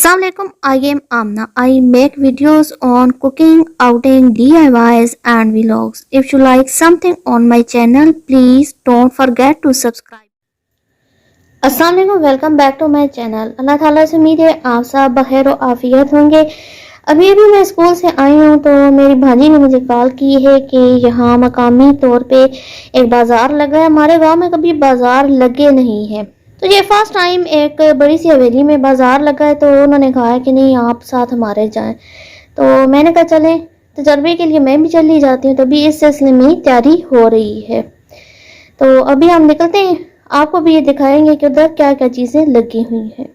Assalamualaikum, I am Amna. I make videos on cooking, outing, DIYs and vlogs. If you like something on my channel, please don't forget to subscribe. Assalamualaikum, welcome back to my channel. अल्लाह ताला से उम्मीद है आप सब बखैर और आफियत होंगे। अभी मैं स्कूल से आई हूँ तो मेरी भाजी ने मुझे कॉल की है कि यहाँ मकामी तौर पे एक बाज़ार लगा है। हमारे गांव में कभी बाज़ार लगे नहीं है, तो ये फर्स्ट टाइम एक बड़ी सी हवेली में बाज़ार लगा है। तो उन्होंने कहा कि नहीं आप साथ हमारे जाएं, तो मैंने कहा चलें, तजर्बे के लिए मैं भी चली जाती हूँ। तो अभी इस सिलसिले में तैयारी हो रही है, तो अभी हम निकलते हैं। आपको भी ये दिखाएंगे कि उधर क्या क्या चीज़ें लगी हुई हैं।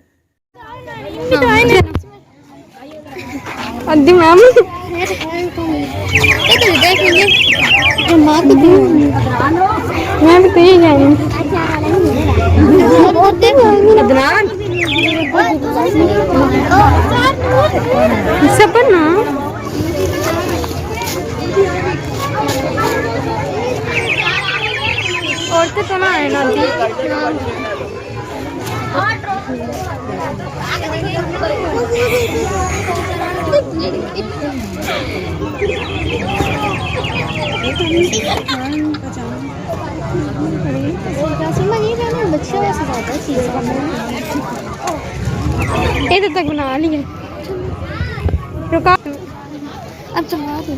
मैं भी तो ही जाऊँ ना औरतें तो ना है ना ये तक बना लिया। रुका अब चला दे।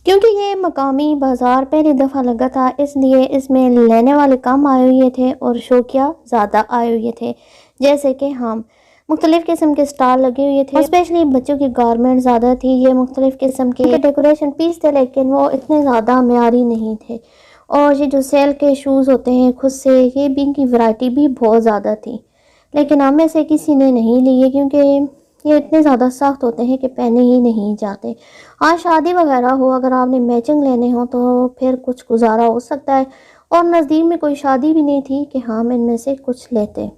क्योंकि ये मकामी बाज़ार पहली दफ़ा लगा था, इसलिए इसमें लेने वाले कम आए हुए थे और शौकिया ज़्यादा आए हुए थे। जैसे कि हम मुख्तलिफ़ किस्म के स्टॉल लगे हुए थे, स्पेशली बच्चों की गारमेंट ज़्यादा थी। ये मुख्तलिफ़ किस्म के डेकोरेशन पीस थे, लेकिन वो इतने ज़्यादा मेयारी नहीं थे। और ये जो सेल के शूज़ होते हैं खुद से, ये भी इनकी वैरायटी भी बहुत ज़्यादा थी, लेकिन हम में से किसी ने नहीं लिए क्योंकि ये इतने ज़्यादा सख्त होते हैं कि पहने ही नहीं जाते। हाँ, शादी वगैरह हो, अगर आपने मैचिंग लेने हो तो फिर कुछ गुजारा हो सकता है, और नज़दीक में कोई शादी भी नहीं थी कि हम इनमें से कुछ लेते।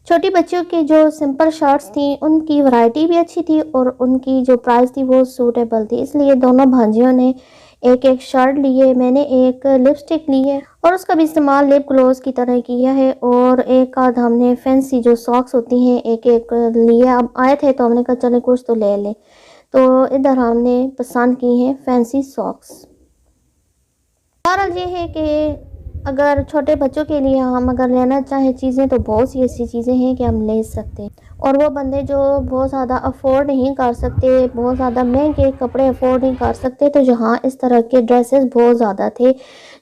छोटी बच्चों की जो सिंपल शर्ट्स थी उनकी वैरायटी भी अच्छी थी और उनकी जो प्राइस थी वो सूटेबल थी, इसलिए दोनों भांजियों ने एक एक शर्ट लिए। मैंने एक लिपस्टिक ली है और उसका भी इस्तेमाल लिप ग्लोस की तरह किया है, और एक आध हमने फैंसी जो सॉक्स होती हैं एक एक लिए। अब आए थे तो हमने कहा चले कुछ तो ले लें, तो इधर हमने पसंद की हैं फैंसी सॉक्स। बहरहाल ये है कि अगर छोटे बच्चों के लिए हम अगर लेना चाहें चीज़ें तो बहुत सी ऐसी चीज़ें हैं कि हम ले सकते हैं, और वो बंदे जो बहुत ज़्यादा अफोर्ड नहीं कर सकते, बहुत ज़्यादा महंगे कपड़े अफोर्ड नहीं कर सकते, तो यहाँ इस तरह के ड्रेसेस बहुत ज़्यादा थे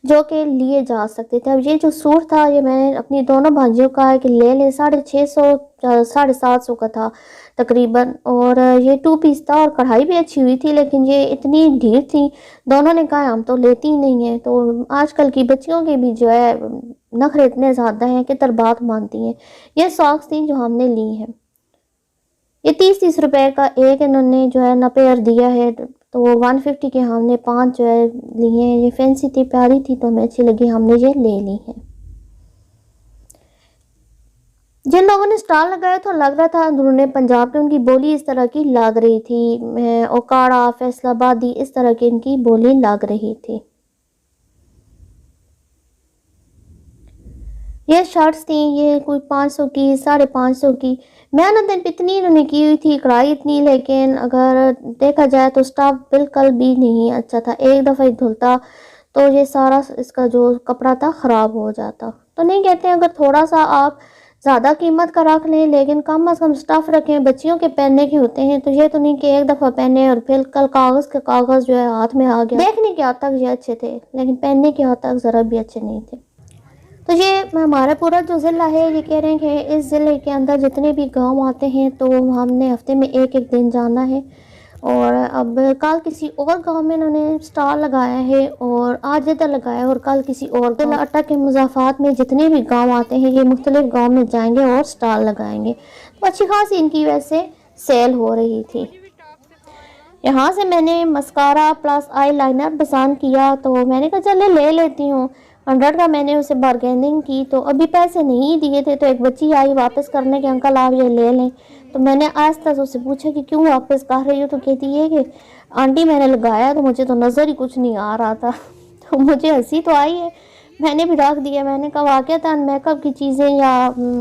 जो कि लिए जा सकते थे। अब ये जो सूट था ये मैंने अपनी दोनों भांजियों का है कि ले लें, 650 750 का था तकरीबन, और ये 2 पीस था और कढ़ाई भी अच्छी हुई थी, लेकिन ये इतनी ढीठ थी, दोनों ने कहा हम तो लेती ही नहीं है। तो आजकल की बच्चियों के भी जो है नखरे इतने ज़्यादा हैं कि तरबात मानती हैं। ये सॉक्स थी जो हमने ली हैं, ये 30 रुपए का एक इन्होंने जो है ना पेयर दिया है, तो 150 के हमने 5 जो है लिए हैं। ये फैंसी थी, प्यारी थी, तो हमें अच्छी लगी, हमने ये ले ली है। जिन लोगों ने स्टॉल लगाया तो लग रहा था अंदरूनी पंजाब के, उनकी बोली इस तरह की लग रही थी। ओकाड़ा, फैसलाबादी, इस तरह की इनकी बोली लग रही थी। ये शर्ट्स थी, ये कोई 500 की, 550 की। मेहनत इतनी इन्होंने की हुई थी, कढ़ाई इतनी, लेकिन अगर देखा जाए तो स्टफ बिल्कुल भी नहीं अच्छा था। एक दफ़ा ही धुलता तो ये सारा इसका जो कपड़ा था ख़राब हो जाता। तो नहीं कहते अगर थोड़ा सा आप ज़्यादा कीमत का रख लें, लेकिन कम अज़ कम स्टफ़ रखें, बच्चियों के पहनने के होते हैं। तो ये तो नहीं कि एक दफ़ा पहने और फिर कल कागज़ के कागज़ जो है हाथ में आ गया। देखने के हद तक ये अच्छे थे, लेकिन पहनने के हद तक ज़रा भी अच्छे नहीं थे। तो ये हमारा पूरा जो ज़िला है, ये कह रहे हैं कि इस ज़िले के अंदर जितने भी गांव आते हैं तो हमने हफ्ते में एक एक दिन जाना है। और अब कल किसी और गांव में इन्होंने स्टॉल लगाया है, और आज इधर लगाया, और कल किसी और ज़िला अट्टा के मुज़ाफ़ात में जितने भी गांव आते हैं ये मुख्तलिफ गांव में जाएंगे और स्टॉल लगाएंगे। तो अच्छी खासी इनकी वैसे सेल हो रही थी। यहाँ से मैंने मस्कारा प्लस आई लाइनर पसंद किया, तो मैंने कहा चले ले लेती हूँ। 100 का मैंने उसे बारगेनिंग की, तो अभी पैसे नहीं दिए थे, तो एक बच्ची आई वापस करने के, अंकल आप ये ले लें। तो मैंने आस्ता से उससे पूछा कि क्यों वापस कर रही हो, तो कहती है कि आंटी मैंने लगाया तो मुझे तो नज़र ही कुछ नहीं आ रहा था। तो मुझे हंसी तो आई है, मैंने भी रख दिया। मैंने कहा वाक़ई मेकअप की चीज़ें या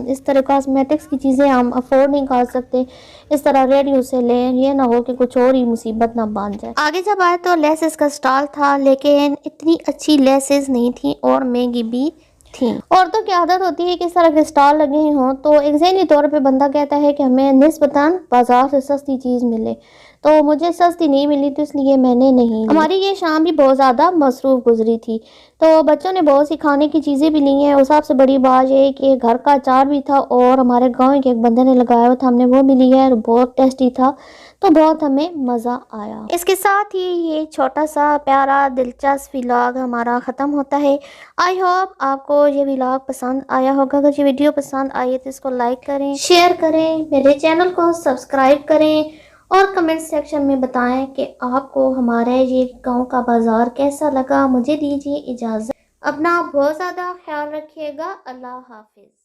इस तरह कॉस्मेटिक्स की चीज़ें हम अफोर्ड नहीं कर सकते, इस तरह रेडियो से लें, ये ना हो कि कुछ और ही मुसीबत ना बन जाए। आगे जब आए तो लेसेस का स्टॉल था, लेकिन इतनी अच्छी लेसेस नहीं थी और महंगी भी थी। औरतों की आदत होती है कि इस तरह के स्टॉल लगे हों तो एक ज़हनी तौर पे बंदा कहता है कि हमें निस्बतन बाजार से सस्ती चीज़ मिले, तो मुझे सस्ती नहीं मिली तो इसलिए मैंने नहीं ली। हमारी ये शाम भी बहुत ज़्यादा मसरूफ़ गुजरी थी, तो बच्चों ने बहुत सी खाने की चीज़ें भी ली हैं। और सबसे बड़ी बात ये है कि घर का अचार भी था और हमारे गाँव के एक बंदे ने लगाया हुआ था, हमने वो भी लिया है और बहुत टेस्टी था, तो बहुत हमें मज़ा आया। इसके साथ ही ये छोटा सा प्यारा दिलचस्प व्लॉग हमारा ख़त्म होता है। आई होप आपको ये व्लॉग पसंद आया होगा। अगर ये वीडियो पसंद आई है तो इसको लाइक करें, शेयर करें, मेरे चैनल को सब्सक्राइब करें और कमेंट सेक्शन में बताएं कि आपको हमारे ये गांव का बाज़ार कैसा लगा। मुझे दीजिए इजाज़त, अपना बहुत ज़्यादा ख्याल रखिएगा। अल्लाह हाफिज़।